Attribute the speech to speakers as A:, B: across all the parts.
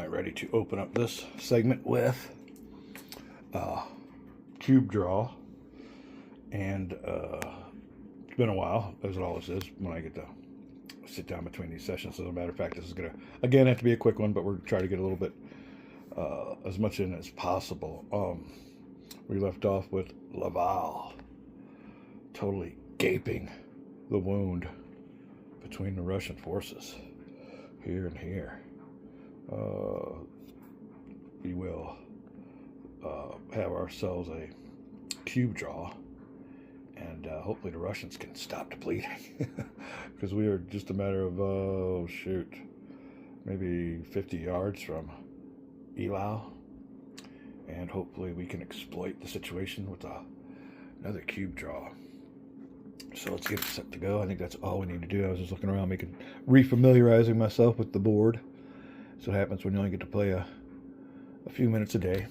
A: right, ready to open up this segment with cube draw. And it's been a while, as it always is, when I get to sit down between these sessions. As a matter of fact, this is going to, again, have to be a quick one, but we're trying to get a little bit, as much in as possible. We left off with Laval totally gaping the wound between the Russian forces here and here. We will have ourselves a cube draw, and hopefully the Russians can stop the bleeding, because we are just a matter of maybe 50 yards from Eylau, and hopefully we can exploit the situation with another cube draw. So let's get it set to go. I think that's all we need to do. I was just looking around, refamiliarizing myself with the board. That's what happens when you only get to play a few minutes a day.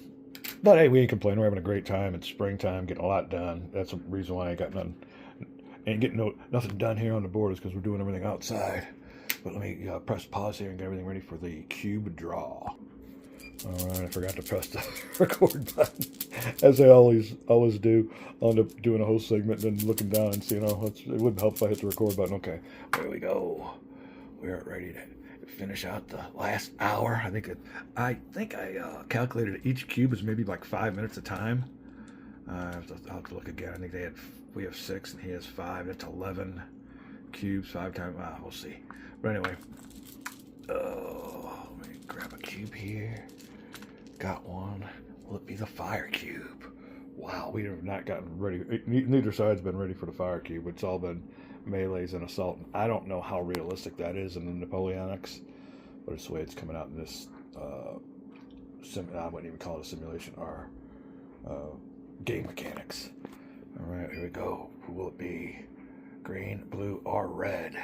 A: But hey, we ain't complaining. We're having a great time. It's springtime, getting a lot done. That's the reason why I got nothing done here on the board, is because we're doing everything outside. But let me press pause here and get everything ready for the cube draw. All right, I forgot to press the record button, as I always do. I'll end up doing a whole segment, then looking down and seeing, it wouldn't help if I hit the record button. Okay, there we go. We're ready to finish out the last hour. I think I calculated each cube is maybe like 5 minutes a time. I'll have to look again. I think we have 6 and he has 5. That's 11 cubes, 5 times. We'll see. But anyway, let me grab a cube here. Got one. Will it be the fire cube? Wow, we have not gotten ready. Neither side's been ready for the fire cube. It's all been melees and assault. I don't know how realistic that is in the Napoleonics, but it's the way it's coming out in this. I wouldn't even call it a simulation. Our game mechanics. All right, here we go. Who will it be? Green, blue, or red?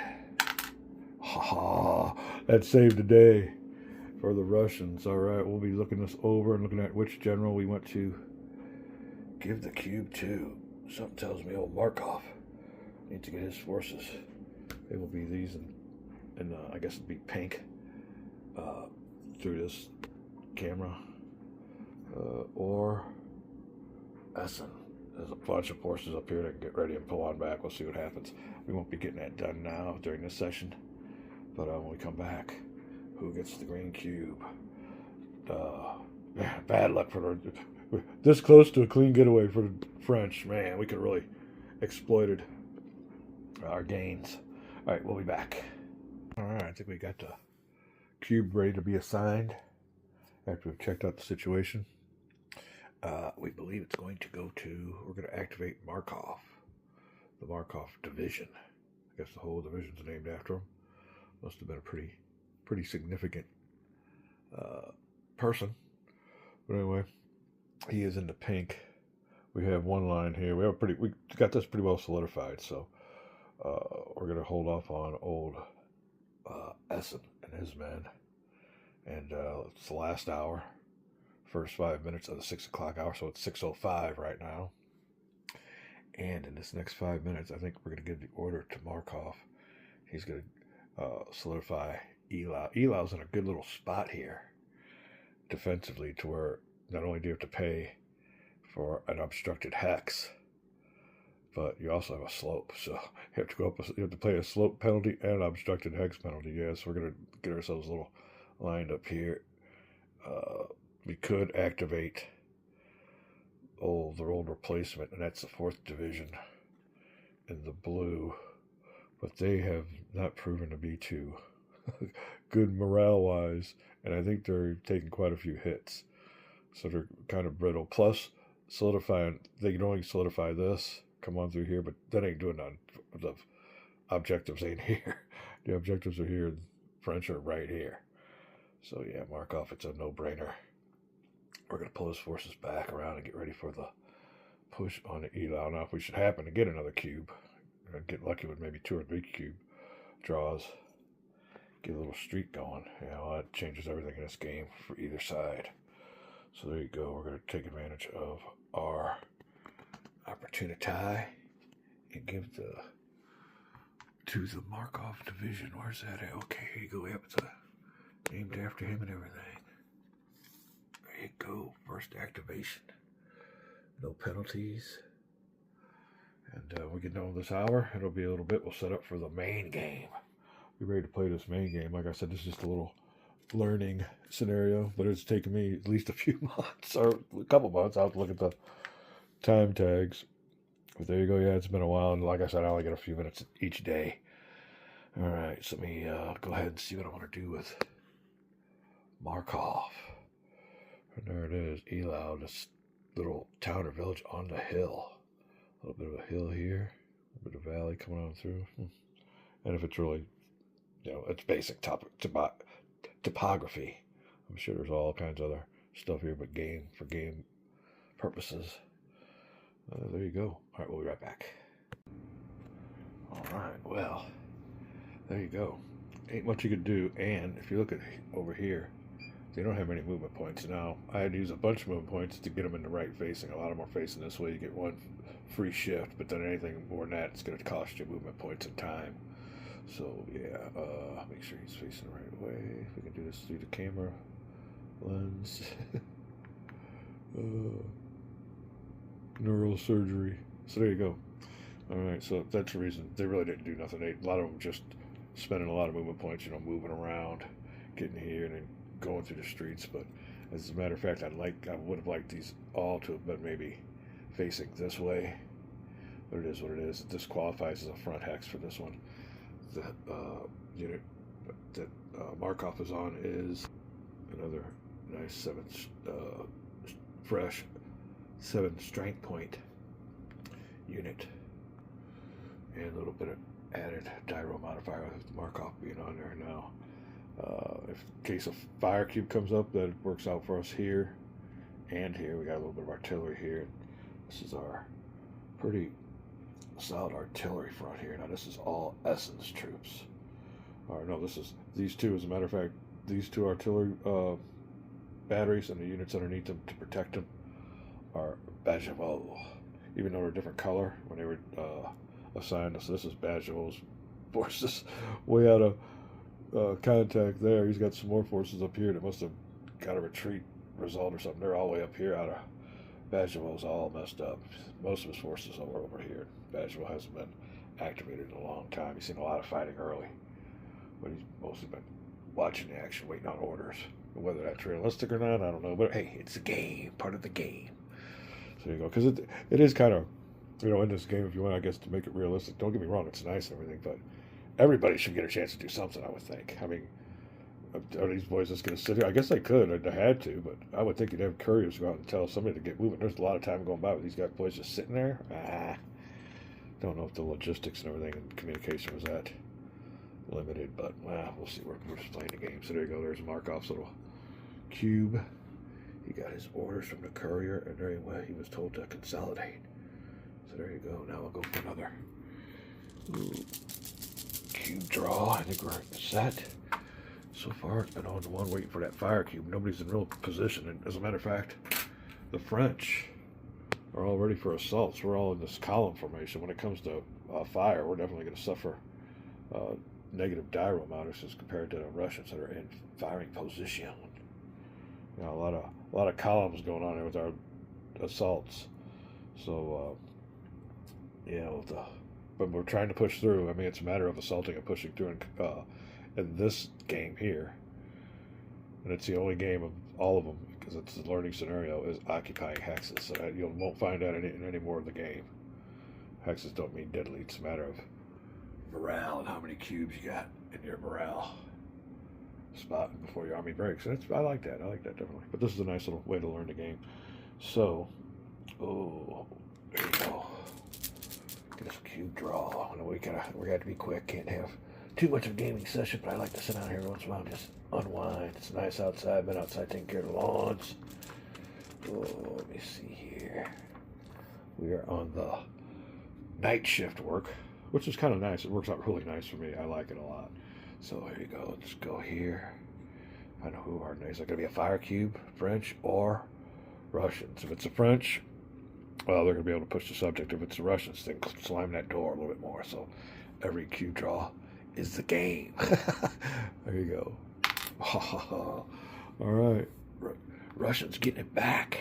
A: Ha ha! That saved the day for the Russians. All right, we'll be looking this over and looking at which general we want to give the cube to. Something tells me old Markov needs to get his forces. They will be these, and I guess it'd be pink through this camera, or Essen. There's a bunch of forces up here that can get ready and pull on back. We'll see what happens. We won't be getting that done now during this session, but when we come back, who gets the green cube? Bad luck for this close to a clean getaway for the French. Man, we could have really exploited our gains. All right, we'll be back. All right, I think we got the cube ready to be assigned after we've checked out the situation. We believe it's going to go to, we're going to activate Markov, the Markov division. I guess the whole division's named after him. Must have been a pretty significant person. But anyway, he is in the pink. We have one line here. We got this pretty well solidified, so we're going to hold off on old Essen and his men. And it's the last hour, first 5 minutes of the 6 o'clock hour, so it's 6:05 right now. And in this next 5 minutes, I think we're going to give the order to Markov. He's going to solidify Eylau. Eylau's in a good little spot here defensively, to where not only do you have to pay for an obstructed hex, but you also have a slope. So you have to pay a slope penalty and an obstructed hex penalty. Yeah, so we're going to get ourselves a little lined up here. We could activate their old replacement, and that's the 4th Division in the blue, but they have not proven to be too good morale-wise, and I think they're taking quite a few hits, so they're kind of brittle. Plus, they can only solidify this, come on through here, but that ain't doing nothing. The objectives ain't here. The objectives are here, French are right here. So yeah, Markov, it's a no-brainer. We're going to pull his forces back around and get ready for the push on the Eylau. Now, if we should happen to get another cube, get lucky with maybe 2 or 3 cube draws, get a little streak going, that changes everything in this game for either side. So there you go. We're going to take advantage of our opportunity and give to the Markov division. Where's that at? Okay, here you go. Yep, it's named after him and everything. forced activation. No penalties. And we get done with this hour. It'll be a little bit. We'll set up for the main game. Be ready to play this main game. Like I said, this is just a little learning scenario, but it's taken me at least a few months or a couple months. I'll have to look at the time tags. But there you go. Yeah, it's been a while. And like I said, I only get a few minutes each day. All right. So let me go ahead and see what I want to do with Markov. And there it is. Eylau, this little town or village on the hill. A little bit of a hill here. A bit of valley coming on through. And if it's really, it's basic topography. I'm sure there's all kinds of other stuff here, but for game purposes. There you go. All right, we'll be right back. All right, well, there you go. Ain't much you could do, and if you look at over here, they don't have many movement points. Now, I had to use a bunch of movement points to get them in the right facing. A lot of them are facing this way. You get one free shift, but then anything more than that, it's going to cost you movement points and time. So, yeah, make sure he's facing the right way. If we can do this through the camera lens. Neural surgery. So there you go. All right, so that's the reason. They really didn't do nothing. A lot of them just spending a lot of movement points, moving around, getting here, and then going through the streets. But as a matter of fact, I would have liked these all to have been maybe facing this way. But it is what it is. This qualifies as a front hex for this one. The unit that Markov is on is another nice fresh 7 strength point unit, and a little bit of added gyro modifier with Markov being on there now. If in case a fire cube comes up, that works out for us here and here. We got a little bit of artillery here. This is our pretty solid artillery front here. Now this is all Essence troops. Or no, these two, as a matter of fact, these 2 artillery batteries and the units underneath them to protect them are Bajavo. Even though they're a different color when they were assigned us. This is Bajavo's forces way out of contact there. He's got some more forces up here that must have got a retreat result or something. They're all the way up here out of Bajavo's all messed up. Most of his forces are over here. Bajavo hasn't been activated in a long time. He's seen a lot of fighting early, but he's mostly been watching the action, waiting on orders. Whether that's realistic or not, I don't know. But hey, it's a game, part of the game. So there you go. Because it is kind of, in this game, if you want, I guess, to make it realistic. Don't get me wrong, it's nice and everything, but everybody should get a chance to do something, I would think. I mean, are these boys just going to sit here? I guess they could, or they had to, but I would think you'd have couriers go out and tell somebody to get moving. There's a lot of time going by with these boys just sitting there. Don't know if the logistics and everything and communication was that limited, but we'll see. We're just playing the game. So there you go. There's Markov's little cube. He got his orders from the courier, and there he was told to consolidate. So there you go. Now I'll go for another cube draw. I think we're set. So far, it's been on the one waiting for that fire cube. Nobody's in real position. And as a matter of fact, the French are all ready for assaults. We're all in this column formation. When it comes to fire, we're definitely going to suffer negative gyro motors as compared to the Russians that are in firing position. A lot of columns going on here with our assaults. So but we're trying to push through. I mean, it's a matter of assaulting and pushing through. In this game here, and it's the only game of all of them because it's the learning scenario, is occupying hexes. So that you won't find that in any more of the game. Hexes don't mean deadly. It's a matter of morale and how many cubes you got in your morale spot before your army breaks. And I like that. I like that definitely. But this is a nice little way to learn the game. So, there you go. Get us a cube draw. We got to be quick. Can't have too much of a gaming session, but I like to sit down here once in a while and just unwind. It's nice outside. Been outside taking care of the lawns. Let me see here. We are on the night shift work, which is kind of nice. It works out really nice for me. I like it a lot. So here you go. Let's go here. I know who our names are going to be. A fire cube, French or Russians. If it's a French, well, they're going to be able to push the subject. If it's the Russians, they can slam that door a little bit more. So every cube draw is the game. There you go. All right. Russians getting it back.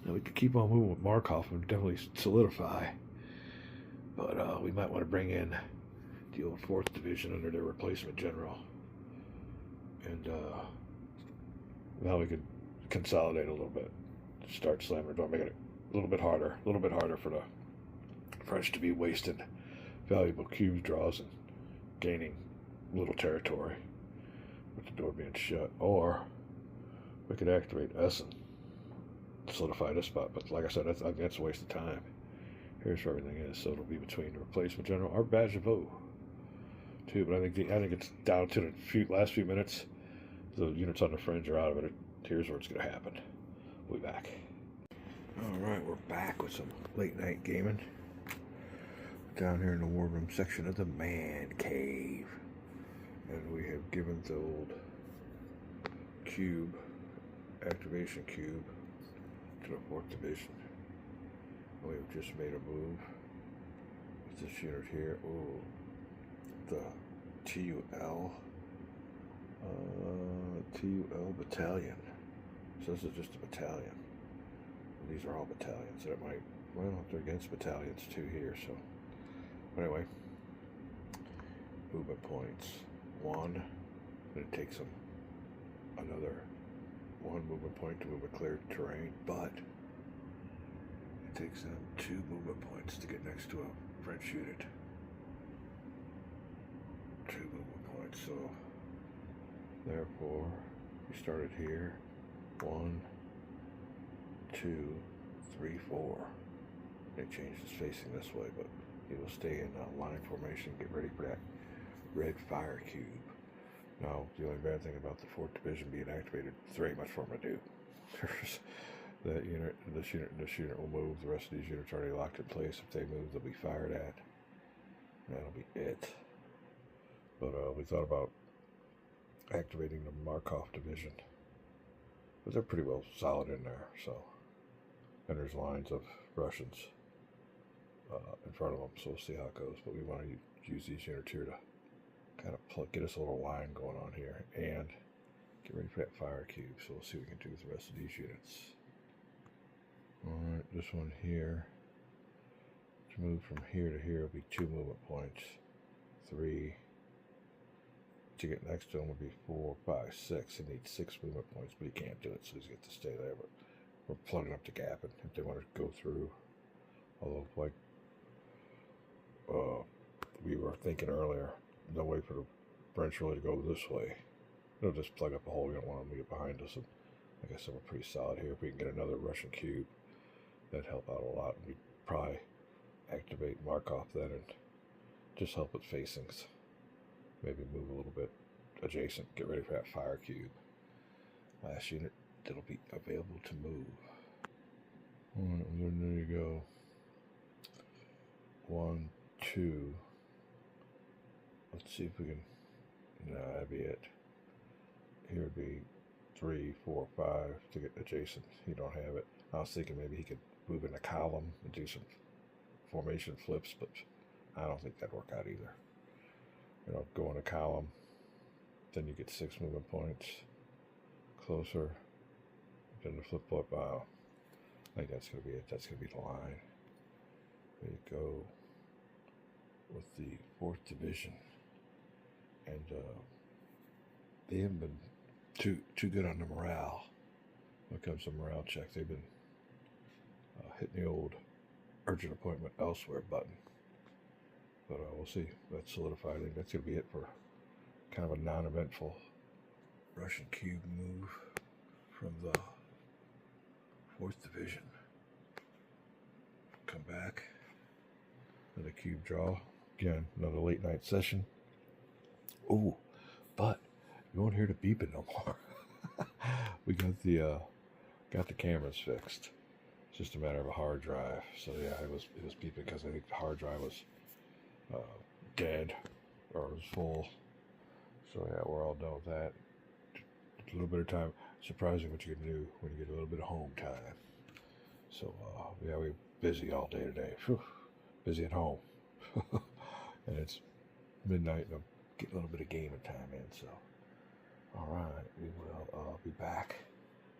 A: Now we could keep on moving with Markov and definitely solidify. But we might want to bring in the old 4th Division under their replacement general. And now we could consolidate a little bit. Start slamming the door, make it a little bit harder for the French to be wasting valuable cube draws and gaining little territory with the door being shut. Or we could activate Essen, solidify this spot. But like I said, that's a waste of time. Here's where everything is. So it'll be between the replacement general or Bajavaux too. But I think it's down to the last few minutes. The units on the fringe are out of it. Here's where it's going to happen. We'll be back. All right, we're back with some late night gaming down here in the war room section of the man cave, and we have given the old cube, activation cube, to the 4th Division. And we've just made a move with this unit here. Oh, the TUL battalion. So this is just a battalion. These are all battalions. That might, well, they're against battalions too here. So anyway, movement points. 1, and it takes them another 1 movement point to move a cleared terrain, but it takes them 2 movement points to get next to a French unit. 2 movement points. So therefore, we started here. 1, 2, 3, 4. It changes facing this way, but it will stay in line formation. Get ready for that red fire cube. Now, the only bad thing about the 4th Division being activated, there ain't much for them to do. That unit, this unit will move. The rest of these units are already locked in place. If they move, they'll be fired at. That'll be it. But we thought about activating the Markov Division. But they're pretty well solid in there, so. And there's lines of Russians in front of them, so we'll see how it goes. But we want to use these units here to kind of get us a little line going on here and get ready for that fire cube. So we'll see what we can do with the rest of these units. Alright, this one here, to move from here to here will be 2 movement points. 3. To get next to him would be 4, 5, 6. He needs 6 movement points, but he can't do it, so he's got to stay there. But we're plugging up the gap, and if they want to go through, although like we were thinking earlier, no way for the French really to go this way. They'll just plug up a hole. We don't want them to get behind us. And like I said, we're pretty solid here. If we can get another Russian cube, that'd help out a lot. We'd probably activate Markov then and just help with facings. Maybe move a little bit adjacent. Get ready for that fire cube. Last unit that'll be available to move. Alright, there you go. 1, 2. Let's see if we can. No, that'd be it. Here would be 3, 4, 5 to get adjacent. He don't have it. I was thinking maybe he could move in a column and do some formation flips, but I don't think that'd work out either. You know, go in a column, then you get 6 movement points. Closer, then the flip flop. Wow, I think that's gonna be it. That's gonna be the line. There you go with the 4th Division, and they haven't been too good on the morale. When it comes to morale check, they've been hitting the old urgent appointment elsewhere button. But we'll see. That's solidified. I think that's going to be it for kind of a non-eventful Russian cube move from the 4th Division. Come back. Another cube draw. Again, another late night session. Oh, but you won't hear the beeping no more. We got the cameras fixed. It's just a matter of a hard drive. So yeah, it was beeping because I think the hard drive was dead or it was full. So yeah, we're all done with that. A little bit of time. Surprising what you can do when you get a little bit of home time. So yeah, we're busy all day today. Whew. Busy at home. And it's midnight and I'm getting a little bit of gaming time in. So alright, we will be back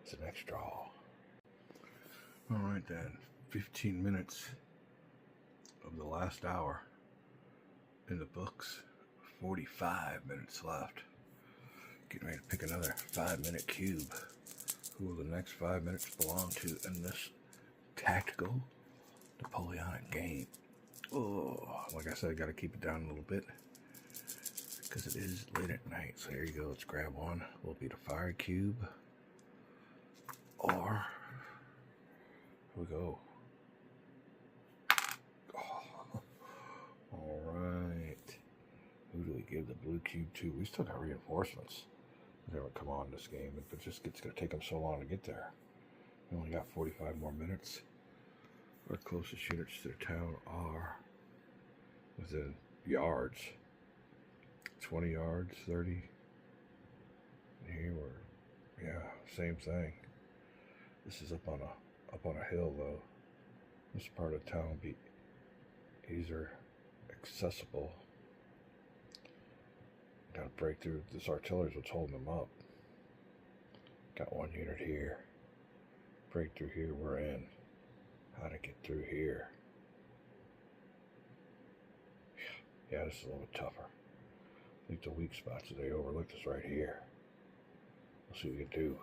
A: to the next draw. All right then, 15 minutes of the last hour in the books. 45 minutes left. Getting ready to pick another 5-minute cube. Who will the next 5 minutes belong to in this tactical Napoleonic game? Oh, like I said, I got to keep it down a little bit because it is late at night. So here you go. Let's grab one. Will it be the fire cube? Or here we go. Oh, all right. Who do we give the blue cube to? We still got reinforcements. They haven't come on this game, but it's going to take them so long to get there. We only got 45 more minutes. Our closest units to the town are within yards. 20 yards, 30. And here we're, yeah, same thing. This is up on a hill though. This part of town will be easier accessible. Got to break through. This artillery is what's holding them up. Got one unit here. Break through here. We're in. How to get through here? Yeah, this is a little bit tougher. I think the weak spots that they overlooked is right here. We'll see what we can do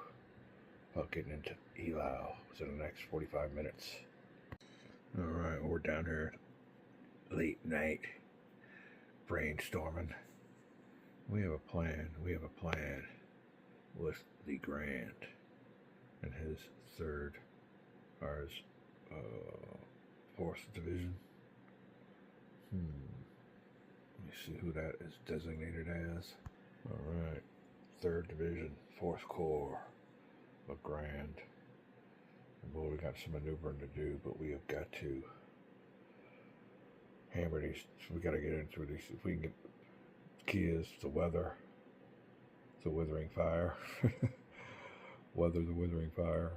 A: about getting into Eylau within the next 45 minutes. All right, well, we're down here late night brainstorming. We have a plan. We have a plan with the Grand and his third, or his 4th Division. Let me see who that is designated as. All right, 3rd Division, 4th Corps, the Grand. And boy, we got some maneuvering to do, but we have got to hammer these. We got to get in through these. If we can get. Key is the weather, the withering fire, weather the withering fire,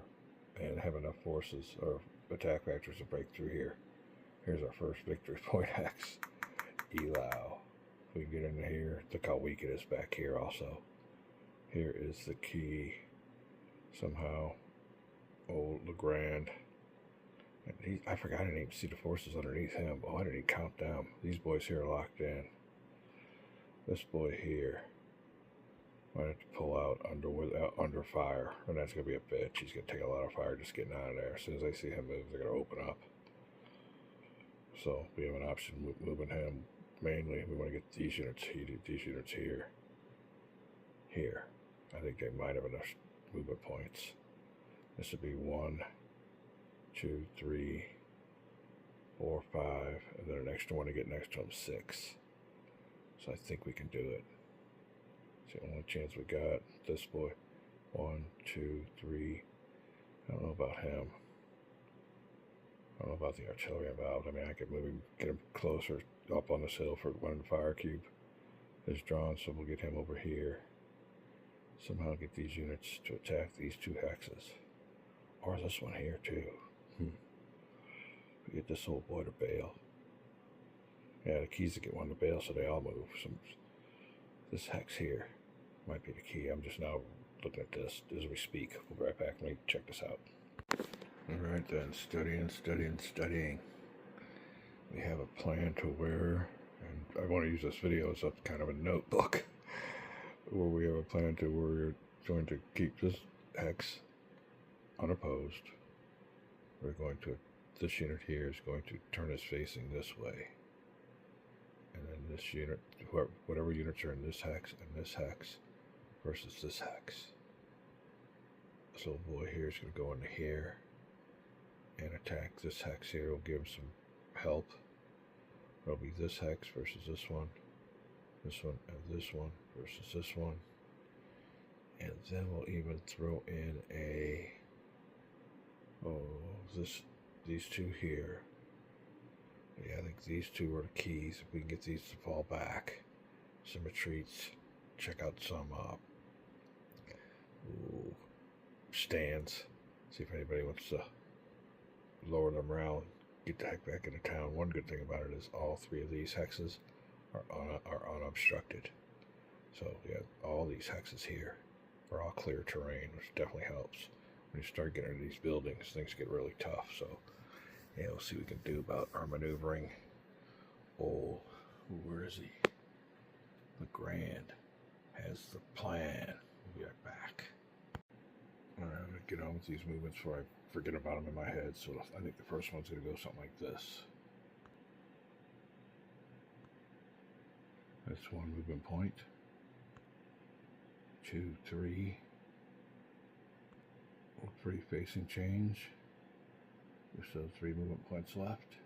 A: and have enough forces or attack factors to break through here. Here's our first victory point X, Eylau. If we can get into here, look how weak it is back here also. Here is the key. Somehow, old Legrand. And I forgot I didn't even see the forces underneath him. Oh, I didn't even count them. These boys here are locked in. This boy here might have to pull out under fire, and that's going to be a bitch. He's going to take a lot of fire just getting out of there. As soon as they see him move, they're going to open up. So we have an option with moving him. Mainly, we want to get these units heated. These units here. Here. I think they might have enough movement points. This would be 1, 2, 3, 4, 5, and then an extra one to get next to him, 6. So I think we can do it. It's the only chance we got. This boy. 1, 2, 3. I don't know about him. I don't know about the artillery involved. I mean, I could maybe get him closer up on this hill for when the fire cube is drawn, so we'll get him over here. Somehow get these units to attack these 2 hexes. Or this one here, too. We get this old boy to bail. Yeah, the key's to get one to bail so they all move. This hex here might be the key. I'm just now looking at this as we speak. We'll be right back. Let me check this out. Alright then, studying. We have a plan to where, and I want to use this video as a kind of a notebook, where we have a plan to where we're going to keep this hex unopposed. We're going to, this unit here is going to turn us facing this way. And then this unit, whatever units are in this hex and this hex versus this hex. This little boy here is going to go into here and attack this hex here. Will give him some help. It'll be this hex versus this one, and this one versus this one. And then we'll even throw in these 2 here. Yeah, I think these 2 are the keys. If we can get these to fall back, some retreats, check out some stands, see if anybody wants to lower them around, get the heck back into town. One good thing about it is all 3 of these hexes are unobstructed. So yeah, all these hexes here are all clear terrain, which definitely helps. when you start getting into these buildings, things get really tough. So, yeah, we'll see what we can do about our maneuvering. Oh, where is he? LeGrand has the plan. We'll be right back. All right, I'm going to get on with these movements before I forget about them in my head. So I think the first one's going to go something like this. That's one movement point. 2, 3. Free facing change. We still have 3 movement points left.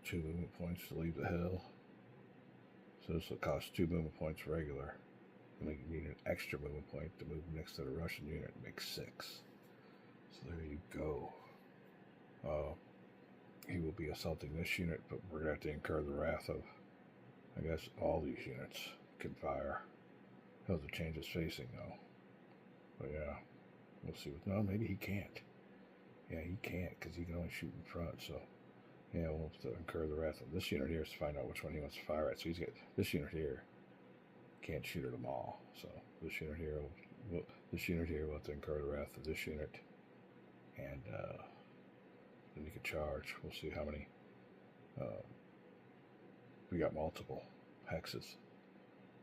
A: 2 movement points to leave the hill. So this will cost 2 movement points regular. And then you need an extra movement point to move next to the Russian unit and make 6. So there you go. He will be assaulting this unit, but we're going to have to incur the wrath of, I guess, all these units can fire. He'll have to change his facing, though. But yeah, we'll see. No, maybe he can't. Yeah, he can't, because he can only shoot in front, so... Yeah, we'll have to incur the wrath of this unit here to find out which one he wants to fire at. So he's got this unit here. Can't shoot at them all. So this unit here will have to incur the wrath of this unit. And then he can charge. We'll see how many. We got multiple hexes.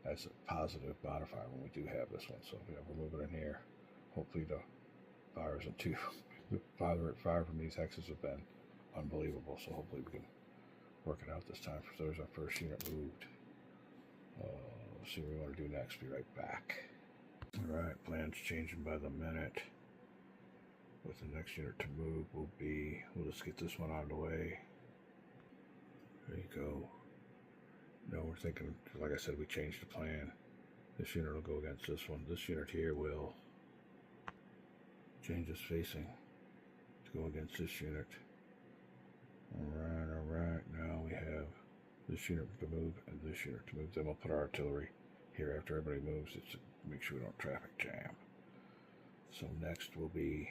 A: That's a positive modifier when we do have this one. So yeah, we'll move it in here. Hopefully the fire isn't too. The fire from these hexes have been unbelievable, so hopefully we can work it out this time. So there's our first unit moved. Let's see what we want to do next. Be right back. Alright, plans changing by the minute. With the next unit to move will be, we'll just get this one out of the way. There you go. No, we're thinking, like I said, we changed the plan. This unit will go against this one. This unit here will change its facing to go against this unit. Alright, now we have this unit to move and this unit to move. Then we'll put our artillery here after everybody moves. It's to make sure we don't traffic jam. So next will be...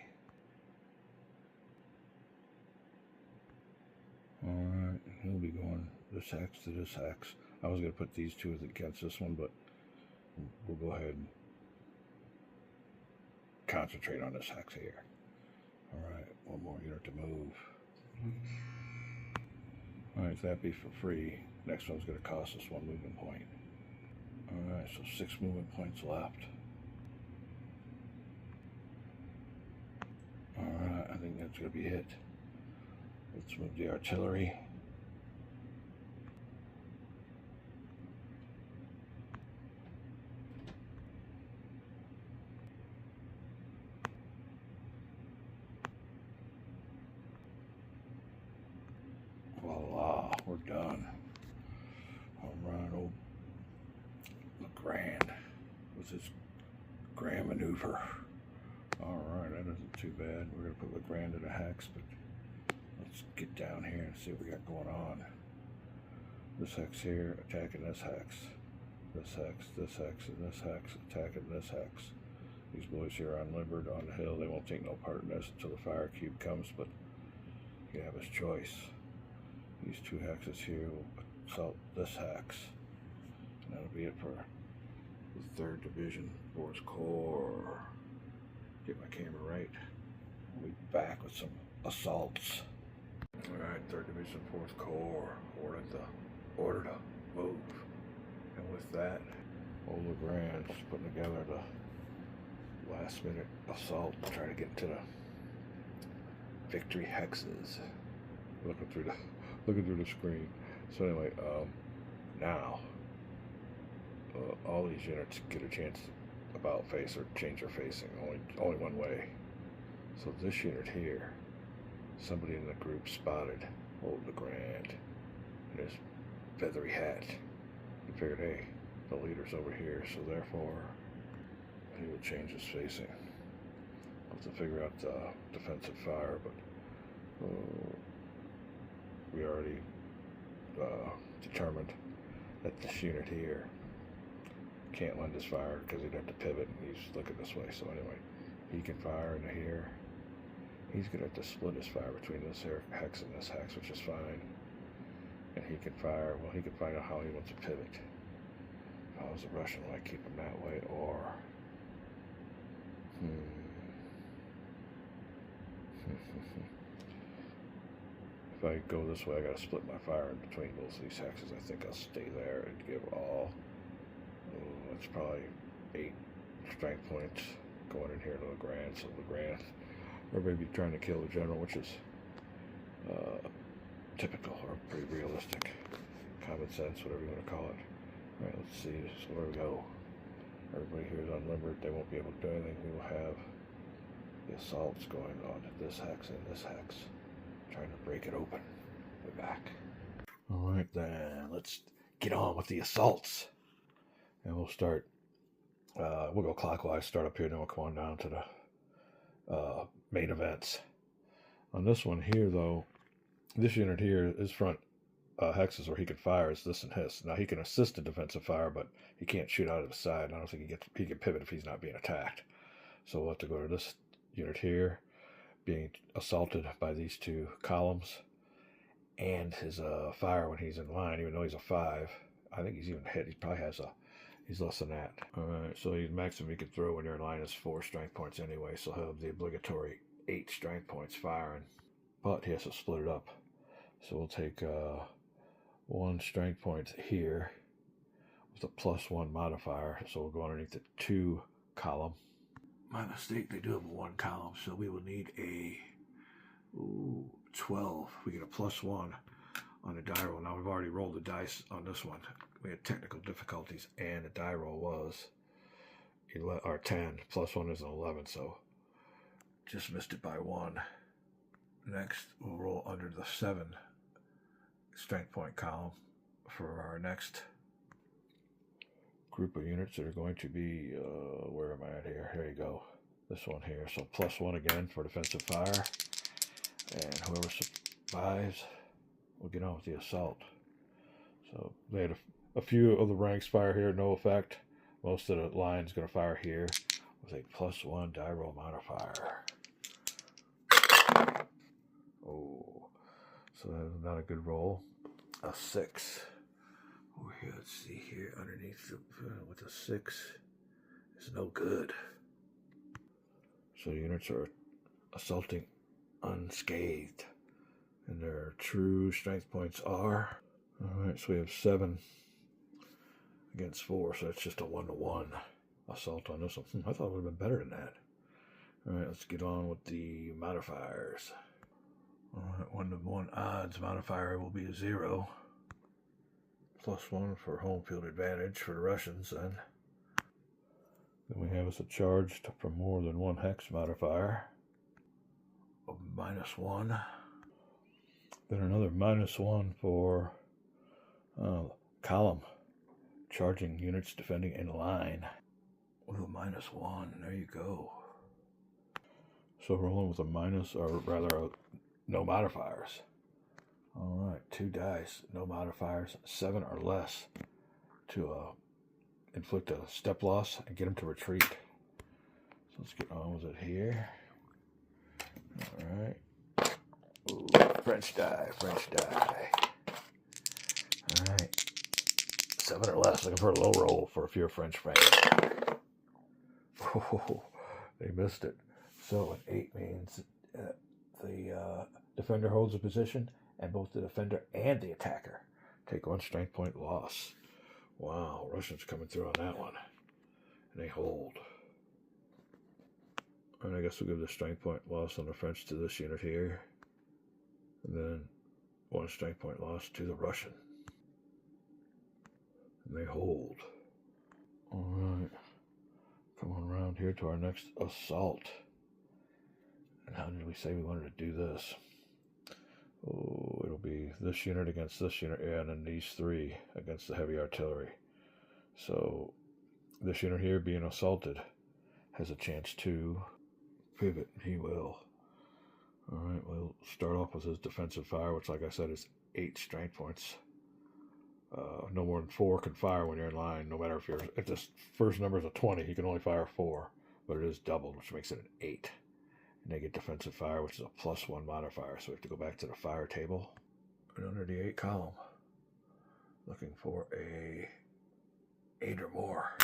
A: Alright, he'll be going this hex to this hex. I was going to put these two against this one, but we'll go ahead and concentrate on this hex here. Alright, one more unit to move. Alright, so that'd be for free. Next one's going to cost us 1 movement point. Alright, so 6 movement points left. Alright, I think that's going to be it. Let's move the artillery. Voila, we're done. Alright, old LeGrand with his grand maneuver. Alright, that isn't too bad. We're going to put LeGrand in a hex, but let's get down here and see what we got going on. This hex here, attacking this hex. This hex, this hex, and this hex, attacking this hex. These boys here are unlimbered on the hill. They won't take no part in this until the fire cube comes, but he have his choice. These 2 hexes here will assault this hex. And that'll be it for the 3rd Division, 4th Corps. Get my camera right. We'll be back with some assaults. Alright, 3rd Division, 4th Corps. Order to move. And with that, old LeGrand's putting together the last minute assault to try to get into the victory hexes. Looking through the screen. So anyway, now all these units get a chance to about face or change their facing. Only one way. So this unit here, somebody in the group spotted old LeGrand in his feathery hat. He figured, hey, the leader's over here, so therefore he would change his facing. I'll have to figure out the defensive fire, but we already determined that this unit here can't lend his fire because he'd have to pivot, and he's looking this way. So anyway, he can fire into here. He's going to have to split his fire between this hex and this hex, which is fine. And he can fire, well, he can find out how he wants to pivot. If I was a Russian, would I keep him that way, or... If I go this way, I gotta split my fire in between both of these hexes. I think I'll stay there and give all. That's probably 8 strength points going in here to Legrand. So Legrand, or maybe trying to kill the general, which is typical or pretty realistic, common sense, whatever you want to call it. All right, let's see. So where we go? Everybody here is unlimbered. They won't be able to do anything. We will have the assaults going on at this hex and this hex, trying to break it open. We're back. All right, then let's get on with the assaults, and we'll start. We'll go clockwise. Start up here, then we'll come on down to the main events. On this one here, though, this unit here, his front hexes where he can fire is this and his. Now he can assist a defensive fire, but he can't shoot out of the side. I don't think he can pivot if he's not being attacked. So we'll have to go to this unit here, being assaulted by these 2 columns, and his fire when he's in line, even though he's a 5. I think he's even hit. He probably has he's less than that. All right, so his maximum he can throw when you're in line is 4 strength points anyway, so he'll have the obligatory 8 strength points firing, but he has to split it up. So we'll take 1 strength point here with a +1 modifier, so we'll go underneath the 2 column. My mistake, they do have a 1 column, so we will need a 12. We get a +1 on the die roll. Now we've already rolled the dice on this one. We had technical difficulties, and the die roll was 10. +1 is an 11, so just missed it by 1. Next, we'll roll under the 7 strength point column for our next group of units that are going to be, where am I at here? Here you go. This one here. So +1 again for defensive fire. And whoever survives will get on with the assault. So they had a few of the ranks fire here, no effect. Most of the line's going to fire here with a +1 die roll modifier. Oh, so that is not a good roll. A 6. Over here, let's see here, underneath with a 6 is no good. So units are assaulting unscathed, and their true strength points are. All right, so we have 7 against 4, so that's just a 1-to-1 assault on this one. I thought it would have been better than that. All right, let's get on with the modifiers. All right, 1-to-1 odds modifier will be a 0. +1 for home field advantage for the Russians, then. Then we have us a charge for more than 1 hex modifier of -1. Then another -1 for column charging units defending in line. With a -1, there you go. So rolling with a minus, or rather no modifiers. All right, 2 dice, no modifiers, 7 or less to inflict a step loss and get him to retreat. So let's get on with it here. All right. Ooh, French die. All right. 7 or less, looking for a low roll for a few French fans. Oh, they missed it. So an 8 means the defender holds a position, and both the defender and the attacker take 1 strength point loss. Wow, Russians coming through on that one. And they hold. And I guess we'll give the strength point loss on the French to this unit here. And then 1 strength point loss to the Russian. And they hold. Alright. Come on around here to our next assault. And how did we say we wanted to do this? Oh, it'll be this unit against this unit, and then these 3 against the heavy artillery. So this unit here being assaulted has a chance to pivot. He will. Alright, we'll start off with his defensive fire, which, like I said, is 8 strength points. No more than 4 can fire when you're in line, no matter if this first number is a 20, he can only fire 4, but it is doubled, which makes it an 8. And they get defensive fire, which is a +1 modifier. So we have to go back to the fire table. And under the 8 column, looking for a 8 or more.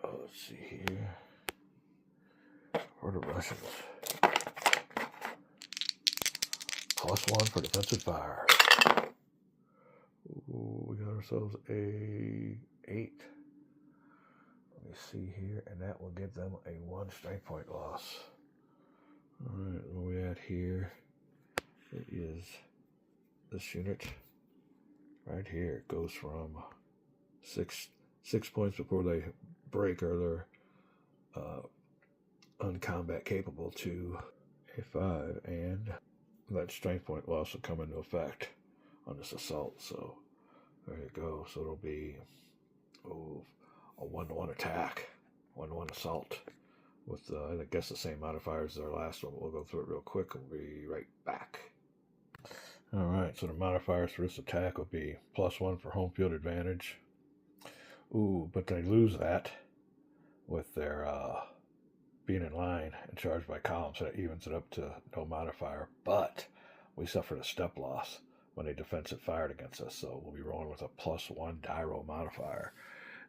A: Oh, let's see here. For the Russians. +1 for defensive fire. Ooh, we got ourselves a 8. Let me see here, and that will give them a 1 strength point loss. All right, where we at here? It is this unit right here. It goes from 6 points before they break or they're uncombat capable to a 5, and that strength point loss will come into effect on this assault. So there you go. So it'll be a 1-to-1 attack, 1-to-1 assault with I guess the same modifiers as our last one. We'll go through it real quick and we'll be right back. All right, so the modifiers for this attack will be +1 for home field advantage. Ooh, but they lose that with their being in line and charged by columns, so that evens it up to no modifier. But we suffered a step loss when they defensive fired against us, so we'll be rolling with a +1 die roll modifier.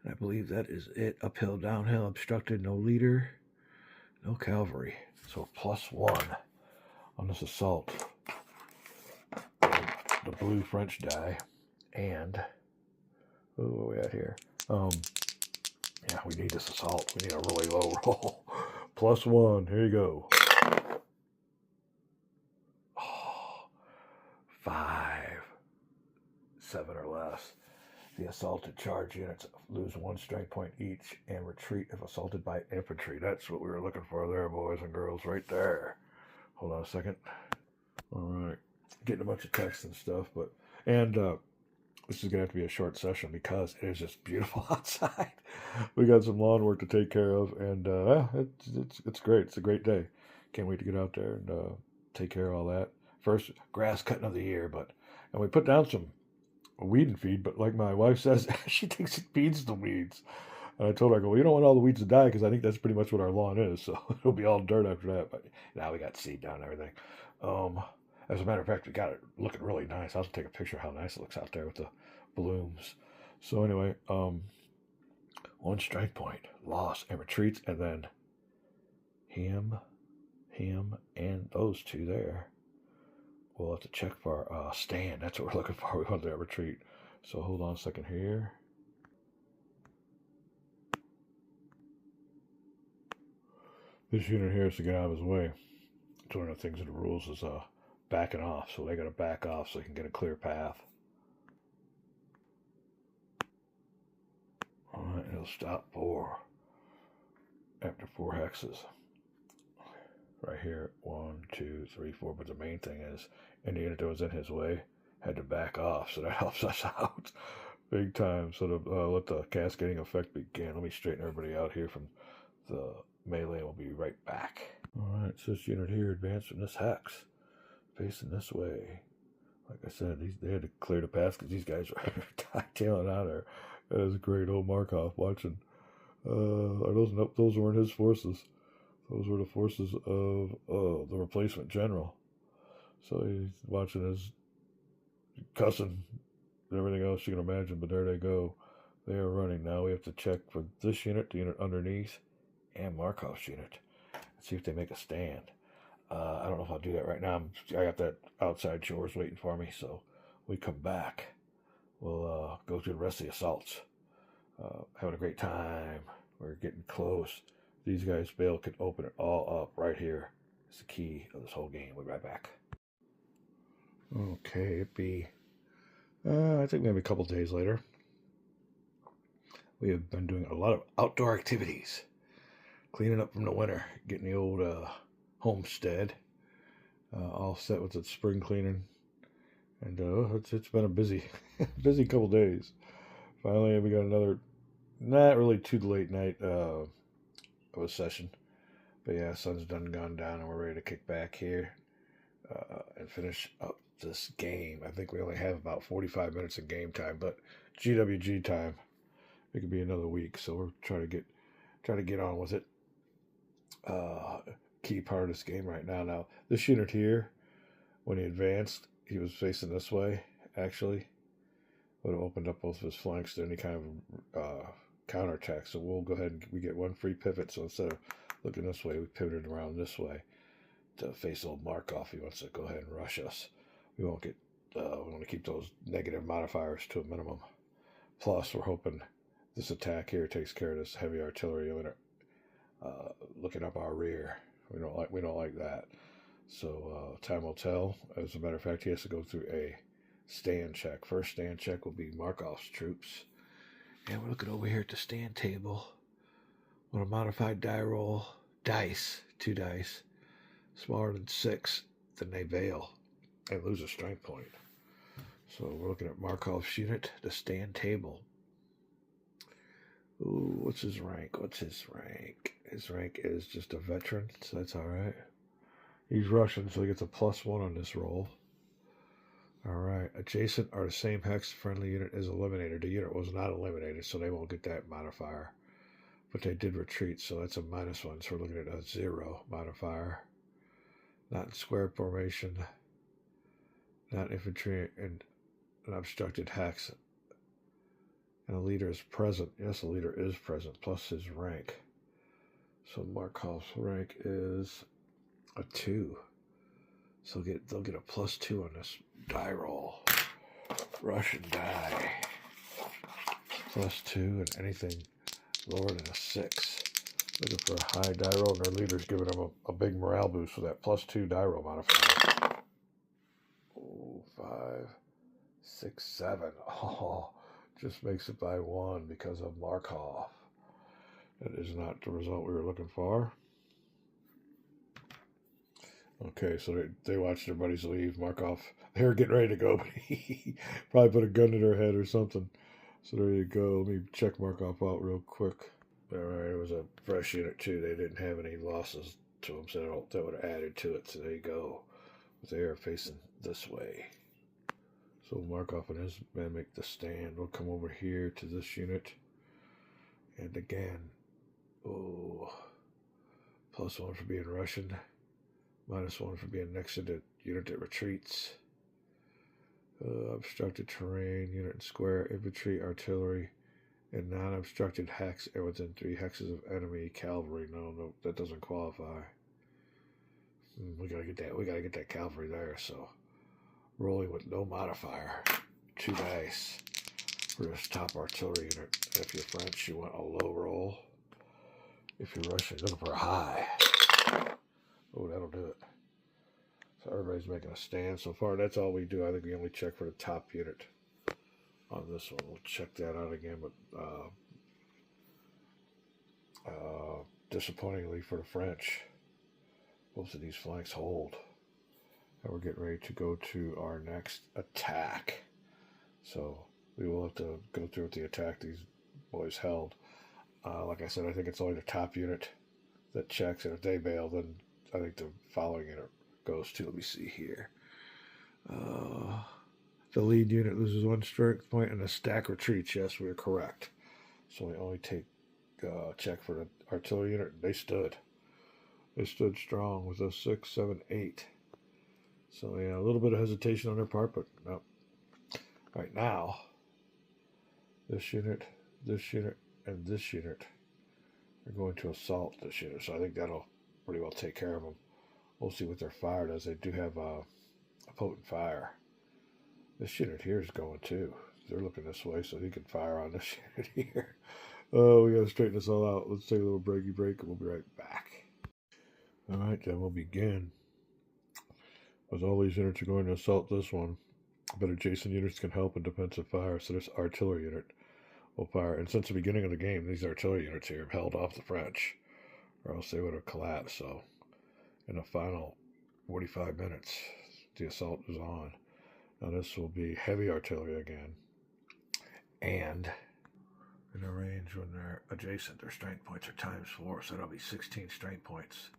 A: And I believe that is it. Uphill, downhill, obstructed, no leader, no cavalry. So +1 on this assault. The blue French die, and where are we at here? Yeah, we need this assault. We need a really low roll. +1. Here you go. 5, 7 or less. The assaulted charge units lose 1 strength point each and retreat if assaulted by infantry. That's what we were looking for there, boys and girls, right there. Hold on a second. All right. Getting a bunch of text and stuff, but this is gonna have to be a short session because it is just beautiful outside. We got some lawn work to take care of, and it's great. It's a great day. Can't wait to get out there and take care of all that. First grass cutting of the year, and we put down some weed and feed, but like my wife says, she thinks it feeds the weeds. And I told her, I go, well, you don't want all the weeds to die because I think that's pretty much what our lawn is. So it'll be all dirt after that. But now we got seed down and everything. As a matter of fact, we got it looking really nice. I'll take a picture of how nice it looks out there with the blooms. So anyway, 1 strength point, loss, and retreats, and then him, and those 2 there. We'll have to check for our stand. That's what we're looking for. We want that retreat. So hold on a second here. This unit here is to get out of his way. It's one of the things in the rules is backing off. So they got to back off so they can get a clear path. All right, it'll stop after 4 hexes. Right here, 1, 2, 3, 4. But the main thing is, any unit that was in his way had to back off, so that helps us out big time. So to let the cascading effect begin. Let me straighten everybody out here from the melee. We'll be right back. All right, so this unit here advanced from this hex, facing this way. Like I said, they had to clear the path because these guys were tailing out there. That is great. Old Markov watching. Those weren't his forces. Those were the forces of the replacement general. So he's watching his cussing and everything else you can imagine, but there they go. They are running. Now we have to check for this unit, the unit underneath, and Markov's unit, and see if they make a stand. I don't know if I'll do that right now. I got that outside chores waiting for me, so we come back. We'll go through the rest of the assaults. Having a great time. We're getting close. These guys, Bale, can open it all up right here. It's the key of this whole game. We'll be right back. Okay, it'd be, I think maybe a couple days later. We have been doing a lot of outdoor activities. Cleaning up from the winter. Getting the old homestead all set with its spring cleaning. And it's been a busy couple days. Finally, we got another, not really too late night of a session. But yeah, sun's done gone down and we're ready to kick back here and finish up this game. I think we only have about 45 minutes of game time, but GWG time, it could be another week. So we're trying to get on with it. Key part of this game right now. Now, this unit here, when he advanced, he was facing this way, actually. Would have opened up both of his flanks to any kind of counterattack. So we'll go ahead and we get 1 free pivot. So instead of looking this way, we pivoted around this way to face old Markov. He wants to go ahead and rush us. we won't get, we want to keep those negative modifiers to a minimum. Plus, we're hoping this attack here takes care of this heavy artillery unit looking up our rear. We don't like that. So time will tell. As a matter of fact, he has to go through a stand check. First stand check will be Markov's troops. And we're looking over here at the stand table. On a modified die roll, dice, 2 dice, smaller than 6, then they fail and lose a strength point. So we're looking at Markov's unit, the stand table. Ooh, what's his rank? His rank is just a veteran, so that's alright. He's Russian, so he gets a +1 on this roll. Alright, adjacent are the same hex. Friendly unit is eliminated. The unit was not eliminated, so they won't get that modifier. But they did retreat, so that's a -1. So we're looking at a 0 modifier. Not in square formation. Not infantry and an obstructed hex. And a leader is present. Yes, a leader is present, plus his rank. So Markov's rank is a 2. So they'll get a +2 on this die roll. Russian die. +2 and anything lower than a 6. Looking for a high die roll, and their leader's giving them a big morale boost with that +2 die roll modifier. Oh, 5, 6, 7. Oh, just makes it by 1 because of Markov. That is not the result we were looking for. Okay, so they watched their buddies leave. Markov, they were getting ready to go, but he probably put a gun to their head or something. So there you go. Let me check Markov out real quick. Alright, it was a fresh unit too. They didn't have any losses to them, so that would have added to it. So there you go. They are facing this way. So Markov and his men make the stand. We'll come over here to this unit. And again, oh, +1 for being Russian. -1 for being next to the unit that retreats. Obstructed terrain, unit and square, infantry, artillery, and non-obstructed hex and within 3 hexes of enemy cavalry. No, that doesn't qualify. We gotta get that cavalry there. So rolling with no modifier, 2 dice for this top artillery unit. And if you're French, you want a low roll. If you're Russian, you're looking for a high. Oh, that'll do it. So everybody's making a stand so far. That's all we do. I think we only check for the top unit on this one. We'll check that out again, but disappointingly for the French, most of these flanks hold. And we're getting ready to go to our next attack. So we will have to go through with the attack these boys held. Like I said, I think it's only the top unit that checks, and if they bail, then I think the following unit goes to. Let me see here. The lead unit loses 1 strength point and the stack retreats. Yes, we are correct. So we only take check for the artillery unit. They stood strong with a 6, 7, 8. So yeah, a little bit of hesitation on their part, but no. Right now, this unit, and this unit are going to assault this unit. So I think that'll pretty well take care of them. We'll see what they're fired as. They do have a potent fire. This unit here is going too. They're looking this way, so he can fire on this unit here. Oh, we gotta straighten this all out. Let's take a little break, and we'll be right back. Alright, then we'll begin. As all these units are going to assault this one, but adjacent units can help in defensive fire, so this artillery unit will fire. And since the beginning of the game, these artillery units here have held off the French, or else they would have collapsed. So in the final 45 minutes, the assault is on. Now this will be heavy artillery again, and in a range when they're adjacent, their strength points are ×4, so that'll be 16 strength points.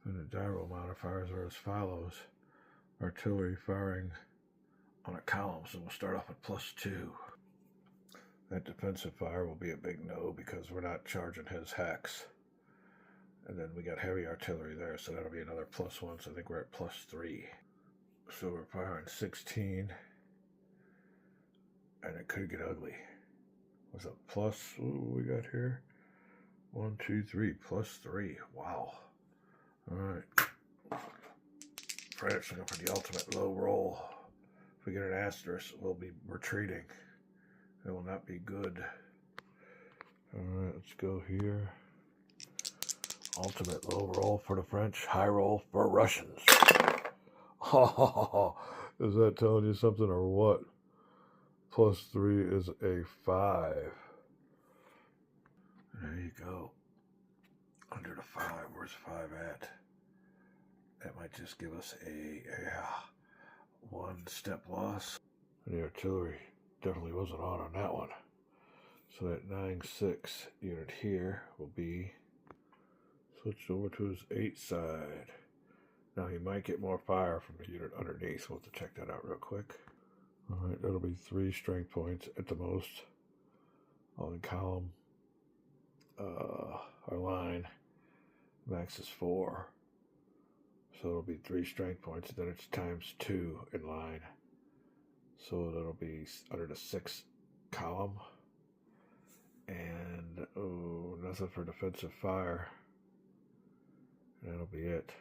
A: And the die roll modifiers are as follows. Artillery firing on a column, so we'll start off with +2. That defensive fire will be a big no because we're not charging his hex. And then we got heavy artillery there, so that'll be another +1, so I think we're at +3. So we're firing 16, and it could get ugly. What's a plus? What we got here? 1, 2, 3, +3. Wow. All right. France looking for the ultimate low roll. we get an asterisk, we'll be retreating. It will not be good. Alright, let's go here. Ultimate low roll for the French, high roll for Russians. Oh, is that telling you something or what? +3 is a 5. There you go. Under the 5. Where's 5 at? That might just give us a 1-step loss. And the artillery definitely wasn't on that one. So that 9-6 unit here will be switched over to his 8 side. Now he might get more fire from the unit underneath. We'll have to check that out real quick. Alright, that'll be 3 strength points at the most on column. Our line max is 4. So it'll be 3 strength points, and then it's times 2 in line. So that'll be under the 6th column. And nothing for defensive fire. That'll be it.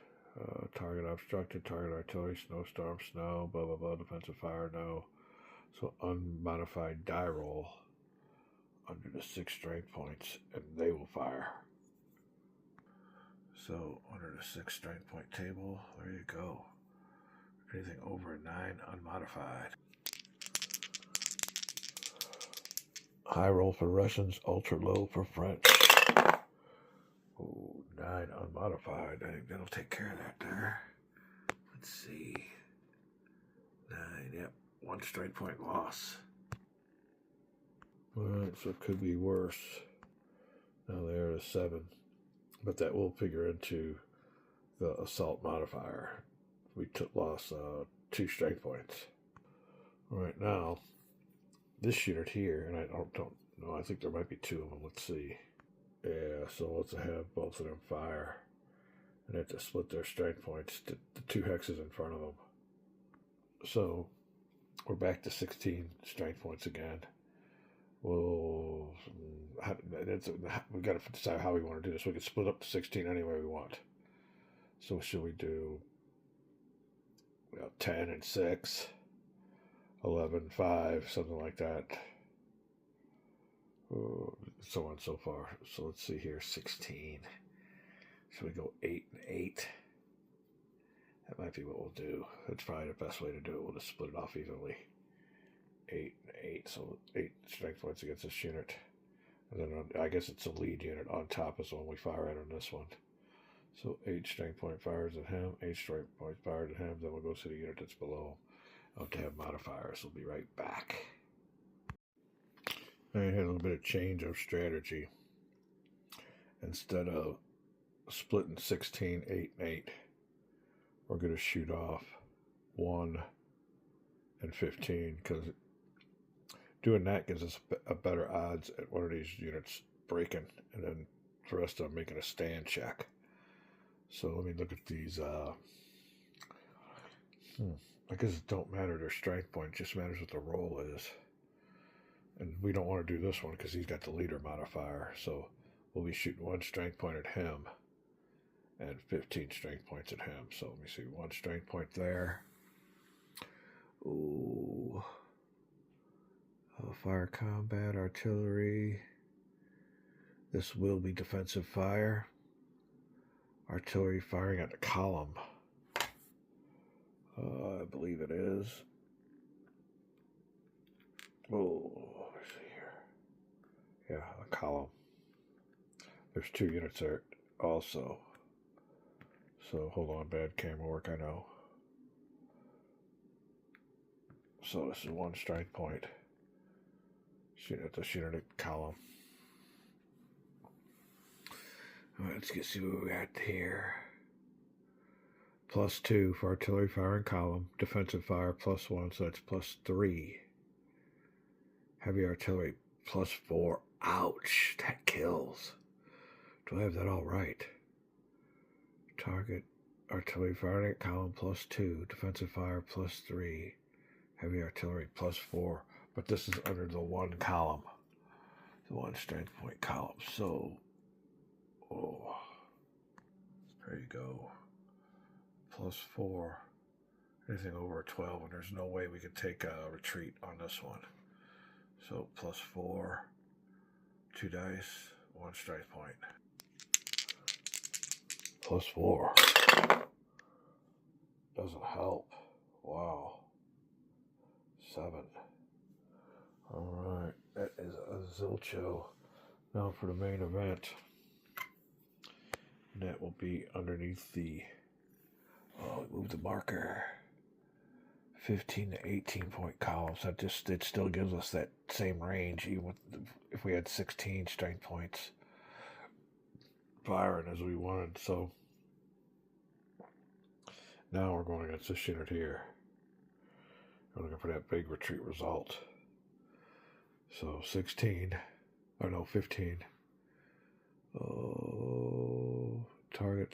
A: Target obstructed, target artillery, snowstorm, snow, blah blah blah, defensive fire, no. So unmodified die roll under the 6 strength points, and they will fire. So under the 6 strength point table, there you go. Anything over a 9, unmodified. High roll for Russians, ultra low for French. Oh, 9 unmodified. I think that'll take care of that there. Let's see. 9, yep. 1 straight point loss. Alright, so it could be worse. Now there is 7. But that will figure into the assault modifier. We lost 2 strength points. Alright, now, this unit here, and I don't know, I think there might be 2 of them. Let's see. Yeah, so let's have both of them fire. And have to split their strength points to the 2 hexes in front of them. So, we're back to 16 strength points again. We'll, we've got to decide how we want to do this. We can split up to 16 any way we want. So should we do 10 and 6, 11, 5, something like that. So on so far. So let's see here, 16. Should we go 8 and 8? That might be what we'll do. That's probably the best way to do it. We'll just split it off evenly. 8 and 8. So 8 strength points against this unit. And then I guess it's a lead unit on top is the one we fire at on this one. So 8 strength point fires at him. 8 strength point fires at him. Then we'll go to the unit that's below. Okay, have modifiers. We'll be right back. I had a little bit of change of strategy. Instead of splitting 16, 8, and 8, we're going to shoot off 1 and 15 because doing that gives us a better odds at one of these units breaking, and then the rest of them making a stand check. So let me look at these. I guess it don't matter their strength point, it just matters what the roll is. And we don't want to do this one because he's got the leader modifier. So we'll be shooting 1 strength point at him and 15 strength points at him. So let me see, 1 strength point there. Ooh. Fire combat, artillery. This will be defensive fire. Artillery firing at the column. I believe it is. Oh, let's see here. Yeah, a column. There's 2 units there also. So hold on, bad camera work, I know. So this is 1 strength point. Shoot at the unit column. Alright, let's see what we got here. +2 for artillery fire and column. Defensive fire +1, so that's +3. Heavy artillery +4. Ouch, that kills. Do I have that all right? Target artillery firing at column +2. Defensive fire +3. Heavy artillery +4. But this is under the 1 column. The 1 strength point column. So, there you go. +4. anything over a 12, and there's no way we could take a retreat on this one. So +4, 2 dice, 1 strike point. +4. Doesn't help. Wow. 7. Alright, that is a Zilcho. Now for the main event. And that will be underneath the, move the marker. 15 to 18 point columns. It still gives us that same range, even with if we had 16 strength points firing as we wanted. So now we're going against this unit here. We're looking for that big retreat result. So 16, or no, 15. Oh, target.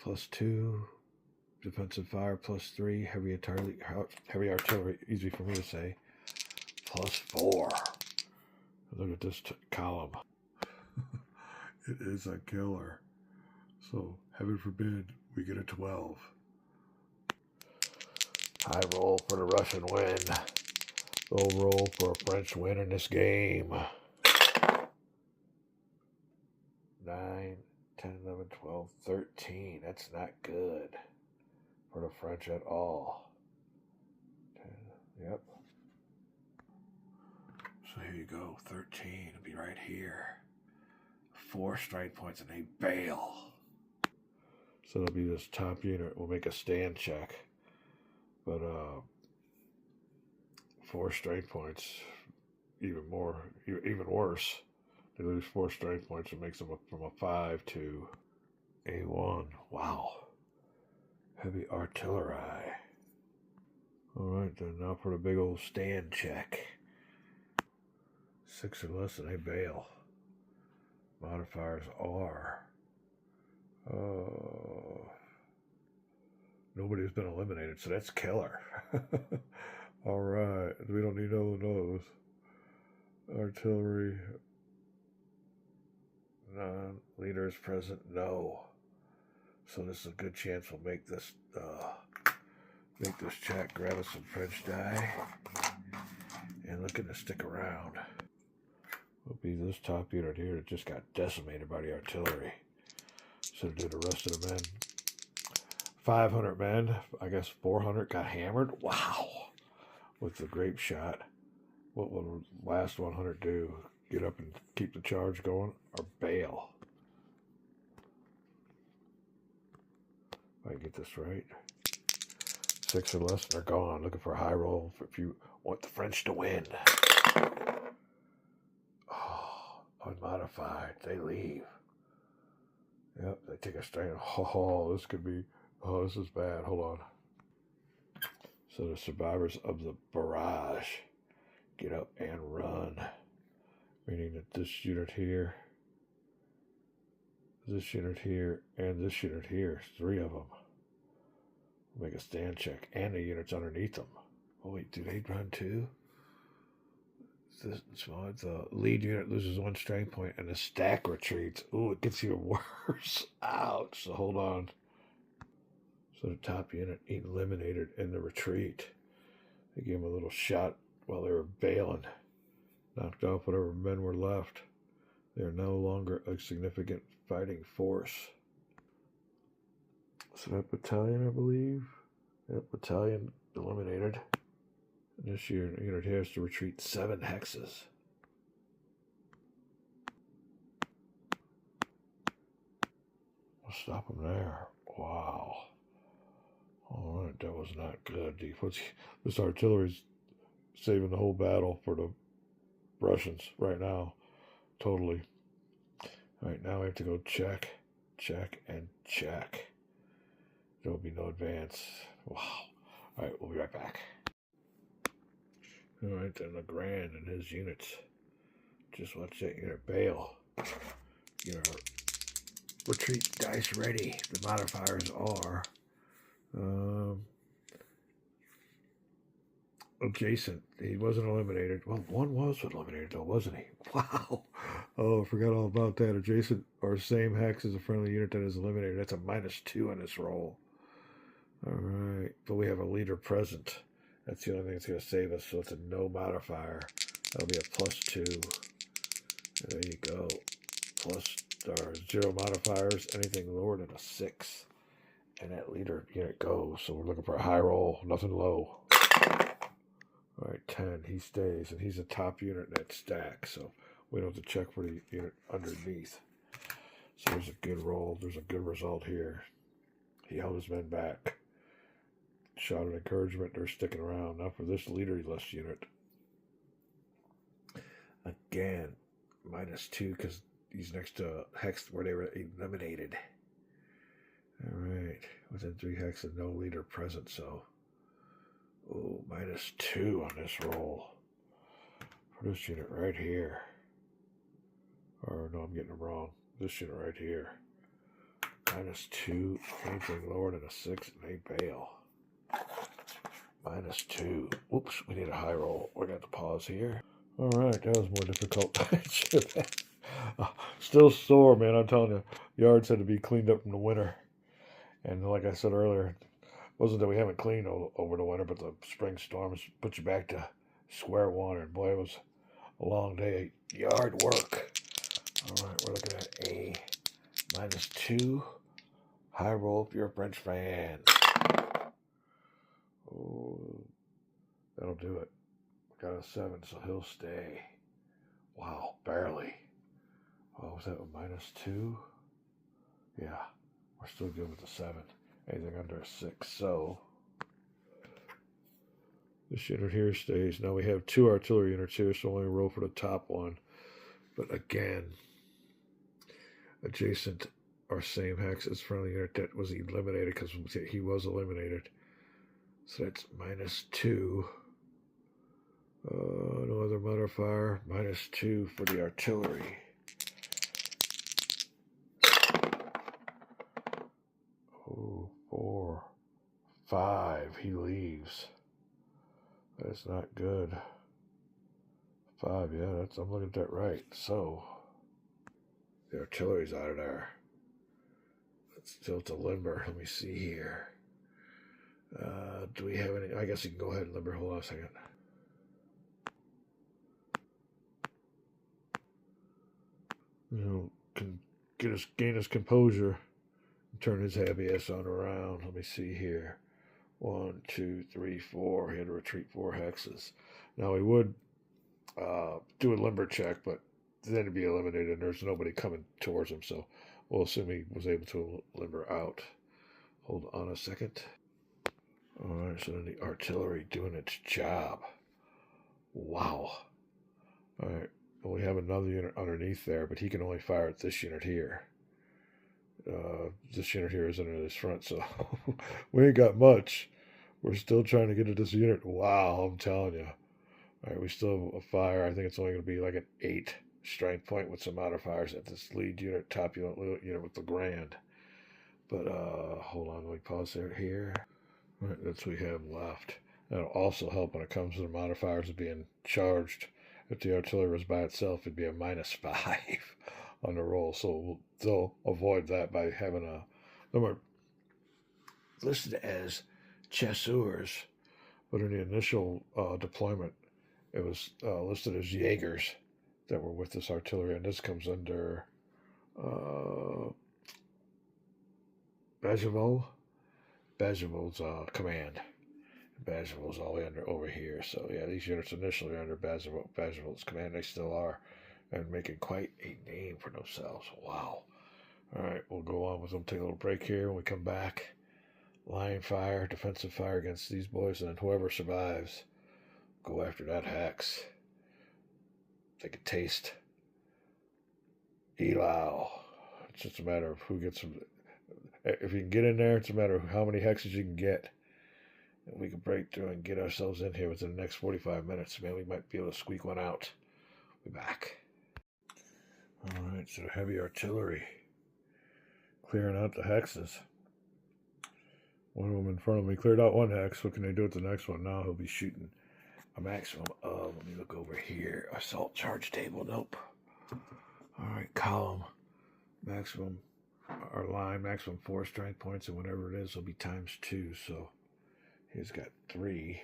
A: +2. Defensive fire +3. Heavy artillery, easy for me to say. +4. Look at this column. It is a killer. So, heaven forbid we get a 12. High roll for the Russian win. Low roll for a French win in this game. 9, 10, 11, 12, 13. That's not good for the French at all. 10, yep. So here you go, 13. It'll be right here. 4 strike points and they bail. So it'll be this top unit. We'll make a stand check. But 4 strike points, even worse. They lose 4 strike points. It makes them from a 5 to a 1. Wow. Heavy artillery. Alright then, now for the big old stand check. 6 or less and they bail. Modifiers are. Nobody's been eliminated, so that's killer. Alright, we don't need no of those. Artillery. None. Leaders present, no. So this is a good chance we'll make this check, grab us some French die, and looking to stick around. Will be this top unit here that just got decimated by the artillery. So do the rest of the men. 500 men, I guess 400 got hammered. Wow. With the grape shot. What will the last 100 do? Get up and keep the charge going or bail? If I get this right. 6 or less and they're gone. Looking for a high roll if you want the French to win. Oh, unmodified. They leave. Yep, they take a stand. Oh, this could be... Oh, this is bad. Hold on. So the survivors of the barrage get up and run. Meaning that this unit here, and this unit here, 3 of them. Make a stand check. And the units underneath them. Oh wait, do they run too? The lead unit loses 1 strength point and the stack retreats. Ooh, it gets even worse. Ouch. So hold on. So the top unit eliminated in the retreat. They gave them a little shot while they were bailing. Knocked off whatever men were left. They are no longer a significant fighting force. So that battalion, I believe. That battalion eliminated. And this unit has to retreat 7 hexes. We'll stop them there. Wow. Alright, that was not good. This artillery's saving the whole battle for the Russians right now. Totally. Alright, now we have to go check, and check. There will be no advance. Wow. Alright, we'll be right back. Alright, then Legrand and his units. Just watch that unit bail. Retreat dice ready. The modifiers are adjacent. He wasn't eliminated. Well, one was eliminated though, wasn't he? Wow. Oh, I forgot all about that. Adjacent or same hex as a friendly unit that is eliminated. That's a -2 on this roll. All right, but we have a leader present. That's the only thing that's going to save us, so it's a no modifier. That'll be a +2. There you go. Plus, or 0 modifiers, anything lower than a 6. And that leader unit goes, so we're looking for a high roll, nothing low. All right, 10, he stays, and he's a top unit in that stack, so we don't have to check for the unit underneath. So there's a good roll, there's a good result here. He held his men back. Shot of encouragement, they're sticking around. Now for this leaderless unit. Again, -2 because he's next to Hex where they were eliminated. Alright, within 3 hexes, no leader present, so. Oh, -2 on this roll. For this unit right here. Or no, I'm getting them wrong. This unit right here. -2, anything lower than a 6, and they bail. -2. Whoops, we need a high roll. We're going to have to pause here. Alright, that was more difficult. Still sore, man. I'm telling you, yards had to be cleaned up from the winter. And like I said earlier, it wasn't that we haven't cleaned over the winter, but the spring storms put you back to square one. And boy, it was a long day of yard work. Alright, we're looking at a -2. High roll if you're a French fan. Oh, that'll do it. Got a 7, so he'll stay. Wow, barely. Oh, was that a -2? Yeah, we're still good with the 7. Anything under a 6, so this unit here stays. Now we have 2 artillery units here, so only roll for the top one. But again, adjacent or same hex as friendly unit that was eliminated because he was eliminated. So that's -2. No other modifier. -2 for the artillery. Oh, 4, 5. He leaves. That's not good. 5, yeah, I'm looking at that right. So the artillery's out of there. Let's tilt to limber. Let me see here. Do we have any? I guess you can go ahead and limber. Hold on a second. Can gain his composure and turn his happy ass on around. Let me see here. 1, 2, 3, 4. He had to retreat 4 hexes. Now he would do a limber check, but then he'd be eliminated, and there's nobody coming towards him, so we'll assume he was able to limber out. Hold on a second. Alright, so then the artillery doing its job. Wow. Alright, well, we have another unit underneath there, but he can only fire at this unit here. This unit here is under this front, so we ain't got much. We're still trying to get to this unit. Wow, I'm telling you. Alright, we still have a fire. I think it's only going to be like an 8 strength point with some modifiers at this lead unit, top unit with the Grand. But hold on, let me pause there here. All right, that's what we have left. That'll also help when it comes to the modifiers of being charged. If the artillery was by itself, it'd be a -5 on the roll. So they'll avoid that by having a number listed as chasseurs, but in the initial deployment, it was listed as Jaegers that were with this artillery, and this comes under Bajavo's command. Bajavo's all the way over here. So yeah, these units initially are under Bajavo's command. They still are, and making quite a name for themselves. Wow. All right, we'll go on with them. Take a little break here. When we come back, line fire, defensive fire against these boys, and then whoever survives, go after that hex. Take a taste. Elau. It's just a matter of who gets them. If you can get in there, it's a matter of how many hexes you can get. And we can break through and get ourselves in here within the next 45 minutes. Man, we might be able to squeak one out. We'll be back. All right, so heavy artillery. Clearing out the hexes. One of them in front of me cleared out one hex. What can they do with the next one? Now he'll be shooting a maximum of, let me look over here. Assault charge table, nope. All right, column. Maximum our line, maximum 4 strength points, and whatever it is will be times 2. So he's got 3,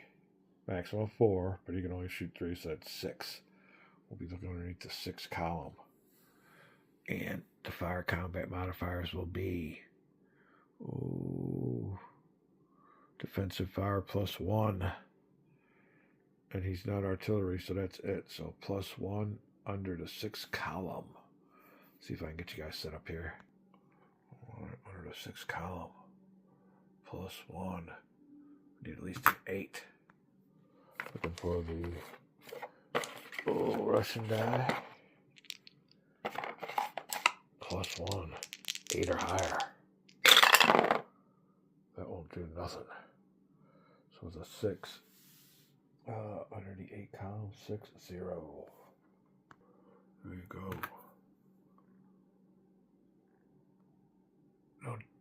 A: maximum 4, but he can only shoot 3, so that's 6. We'll be looking underneath the 6 column. And the fire combat modifiers will be defensive fire +1. And he's not artillery, so that's it. So +1 under the 6 column. See if I can get you guys set up here. Under the 6 column. +1. Need at least an 8. Looking for the Russian die. +1. 8 or higher. That won't do nothing. So it's a 6. Under the 8 column, 6, 0. There you go.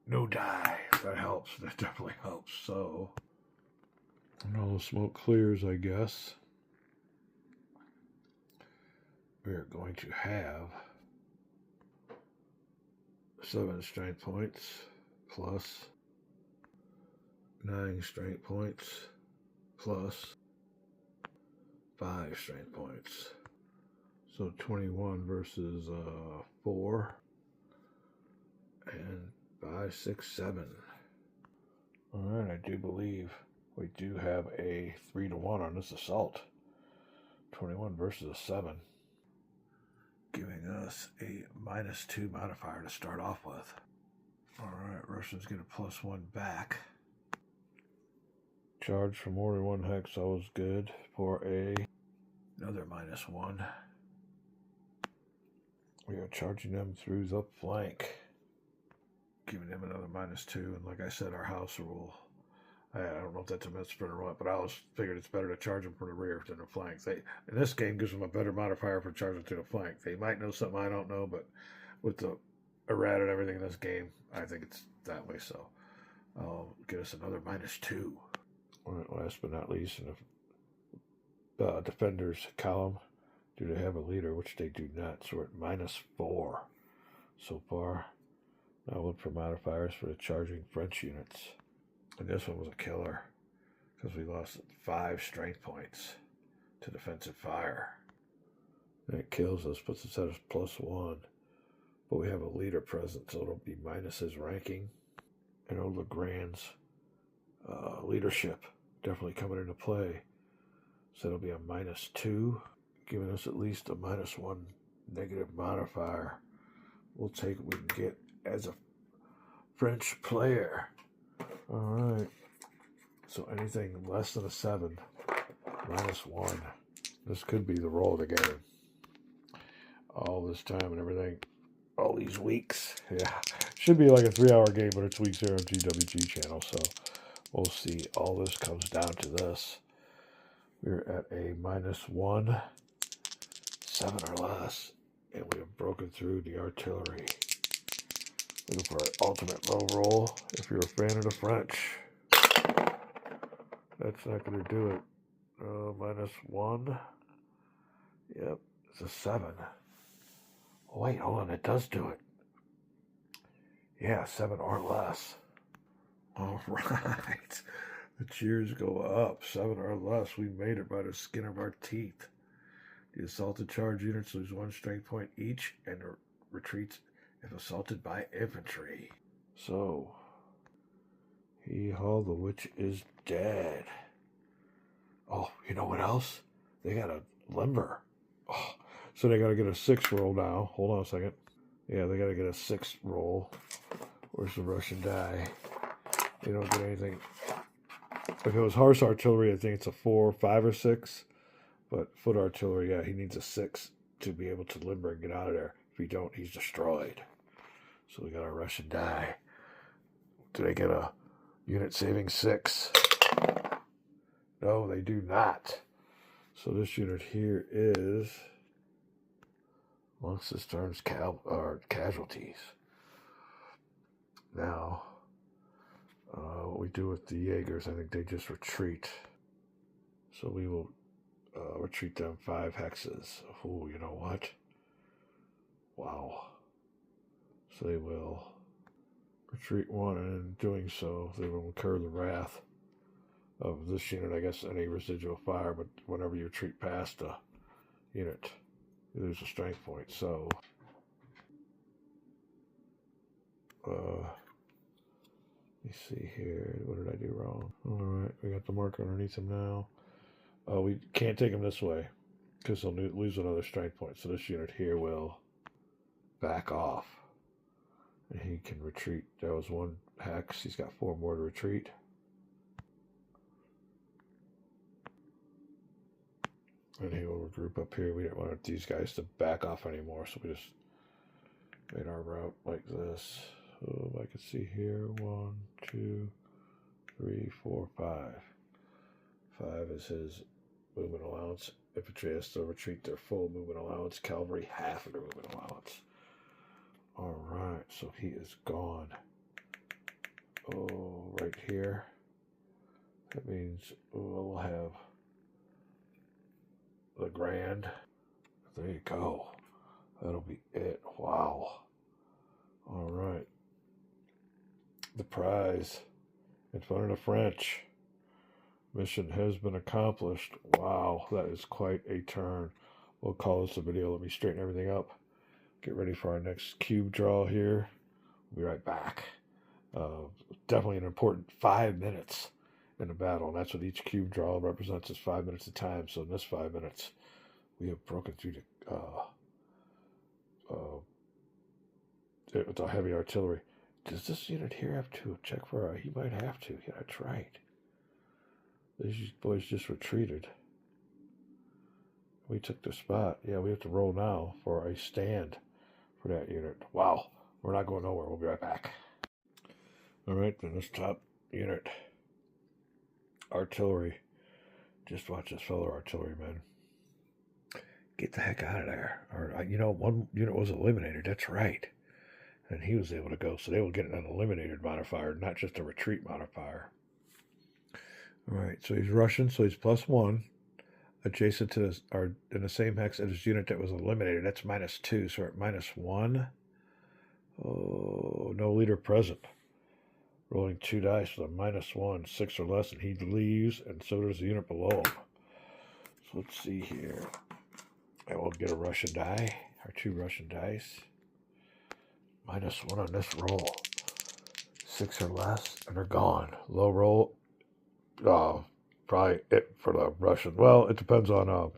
A: No die. That helps. That definitely helps. So, when all the smoke clears, I guess, we're going to have 7 strength points plus 9 strength points plus 5 strength points. So 21 versus 4 and 5, 6, 7. All right, I do believe we do have a 3-1 on this assault. 21 versus a 7, giving us a -2 modifier to start off with. All right, Russians get a +1 back. Charge for more than 1 hex, always good for another -1. We are charging them through the flank, giving them another -2. And like I said, our house rule, I don't know if that's a misprint or what, but I always figured it's better to charge them from the rear than the flank. In this game, gives them a better modifier for charging to the flank. They might know something I don't know, but with the errata and everything in this game, I think it's that way. So I'll get us another -2. All right, last but not least, in the defenders column, do they have a leader, which they do not. So we're at -4 so far. Now look for modifiers for the charging French units. And this one was a killer because we lost 5 strength points to defensive fire. And it kills us, puts us at a +1. But we have a leader present, so it'll be minus his ranking. And old Legrand's leadership definitely coming into play. So it'll be a -2, giving us at least a -1 negative modifier. We'll take what we can get as a French player. Alright. So anything less than a 7, -1. This could be the roll of the game. All this time and everything. All these weeks. Yeah. Should be like a 3-hour game, but it's weeks here on GWG channel. So we'll see. All this comes down to this. We're at a -1, 7 or less. And we have broken through the artillery. Looking for an ultimate low roll if you're a fan of the French. That's not going to do it. -1. Yep, it's a 7. Oh, wait, hold on, it does do it. Yeah, 7 or less. All right. The cheers go up. 7 or less. We made it by the skin of our teeth. The assaulted charge units lose 1 strength point each and retreats if assaulted by infantry. So, Hee-haw, the witch is dead. Oh, you know what else? They got a limber. Oh, so they got to get a 6 roll now. Hold on a second. Yeah, they got to get a 6 roll. Where's the Russian die? They don't get anything. If it was horse artillery, I think it's a 4, 5, or 6. But foot artillery, yeah, he needs a 6 to be able to limber and get out of there. If he don't, he's destroyed. So we got our Russian die. Do they get a unit saving 6? No, they do not. So this unit here is, amongst this turn's casualties. Now, what we do with the Jaegers, I think they just retreat. So we will retreat them 5 hexes. Oh, you know what? Wow. So they will retreat 1, and in doing so, they will incur the wrath of this unit, I guess, any residual fire, but whenever you retreat past a unit, you lose a strength point. So, let me see here. What did I do wrong? Alright, we got the marker underneath him now. We can't take him this way, because he'll lose another strength point. So this unit here will back off. And he can retreat. That was 1 hex. He's got 4 more to retreat. And he will regroup up here. We didn't want these guys to back off anymore, so we just made our route like this. So I can see here, 1, 2, 3, 4, 5. 5 is his movement allowance. Infantry has to retreat their full movement allowance. Cavalry, half of their movement allowance. Alright, so he is gone. Oh, right here. That means we'll have the Grand. There you go. That'll be it. Wow. Alright. The prize in front of the French. Mission has been accomplished. Wow, that is quite a turn. We'll call this a video. Let me straighten everything up. Get ready for our next cube draw here. We'll be right back. Definitely an important 5 minutes in the battle. And that's what each cube draw represents, is 5 minutes of time. So in this 5 minutes, we have broken through with our heavy artillery. Does this unit here have to check for he might have to. Yeah, that's right. These boys just retreated. We took the spot. Yeah, we have to roll now for a stand for that unit. Wow. We're not going nowhere. We'll be right back. Alright, then this top unit. Artillery. Just watch this fellow artilleryman. Get the heck out of there. Or, you know, 1 unit was eliminated. That's right. And he was able to go. So they will get an eliminated modifier, not just a retreat modifier. Alright, so he's Russian, so he's +1. Adjacent to this, or in the same hex as his unit that was eliminated. That's -2, so we're at -1. Oh, no leader present. Rolling 2 dice with a -1, 6 or less, and he leaves, and so does the unit below him. So let's see here. I will get a Russian die, or 2 Russian dice. -1 on this roll. 6 or less, and they're gone. Low roll. Probably it for the Russian. Well, it depends on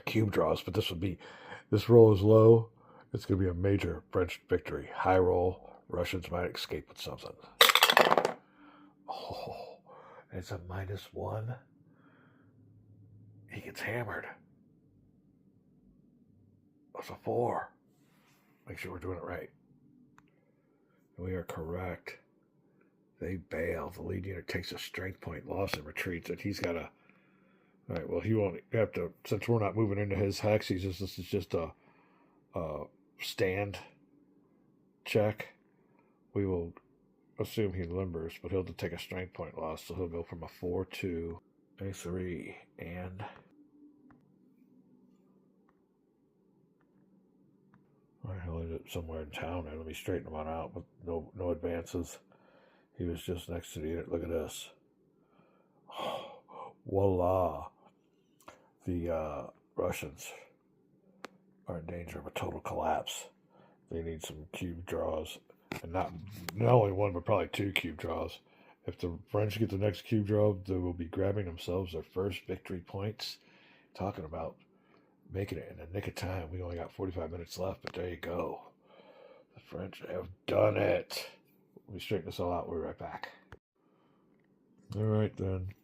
A: cube draws, but this roll is low. It's going to be a major French victory. High roll, Russians might escape with something. Oh, it's a -1. He gets hammered. That's a 4. Make sure we're doing it right. We are correct. They bail. The lead unit takes a strength point loss and retreats. And he's got a... Alright, well, he won't have to... Since we're not moving into his hex, this is just a stand check. We will assume he limbers, but he'll have to take a strength point loss. So he'll go from a 4 to a 3. And... Alright, he'll end up somewhere in town. And let me straighten him on out with no advances. He was just next to the unit. Look at this. Oh, voila. The Russians are in danger of a total collapse. They need some cube draws. And not only 1, but probably 2 cube draws. If the French get the next cube draw, they will be grabbing themselves their first victory points. Talking about making it in the nick of time. We only got 45 minutes left, but there you go. The French have done it. Let me straighten this all out. We'll be right back. Alright then.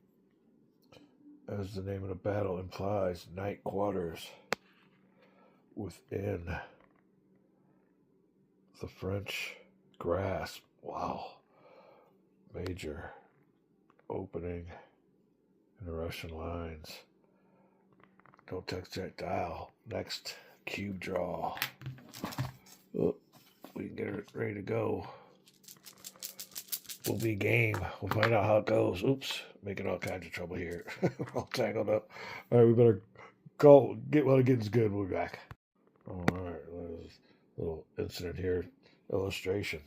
A: As the name of the battle implies, night quarters within the French grasp. Wow. Major opening in the Russian lines. Don't text that dial. Next cube draw. Oh, we can get it ready to go. We'll be game. We'll find out how it goes. Oops, making all kinds of trouble here. We're all tangled up. All right, we better go get while it gets good. We'll be back. All right, there's a little incident here. Illustration.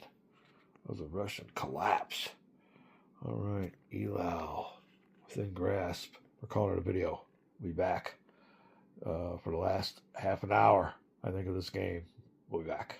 A: That was a Russian collapse. All right, Elau within grasp. We're calling it a video. We'll be back for the last half an hour, I think, of this game. We'll be back.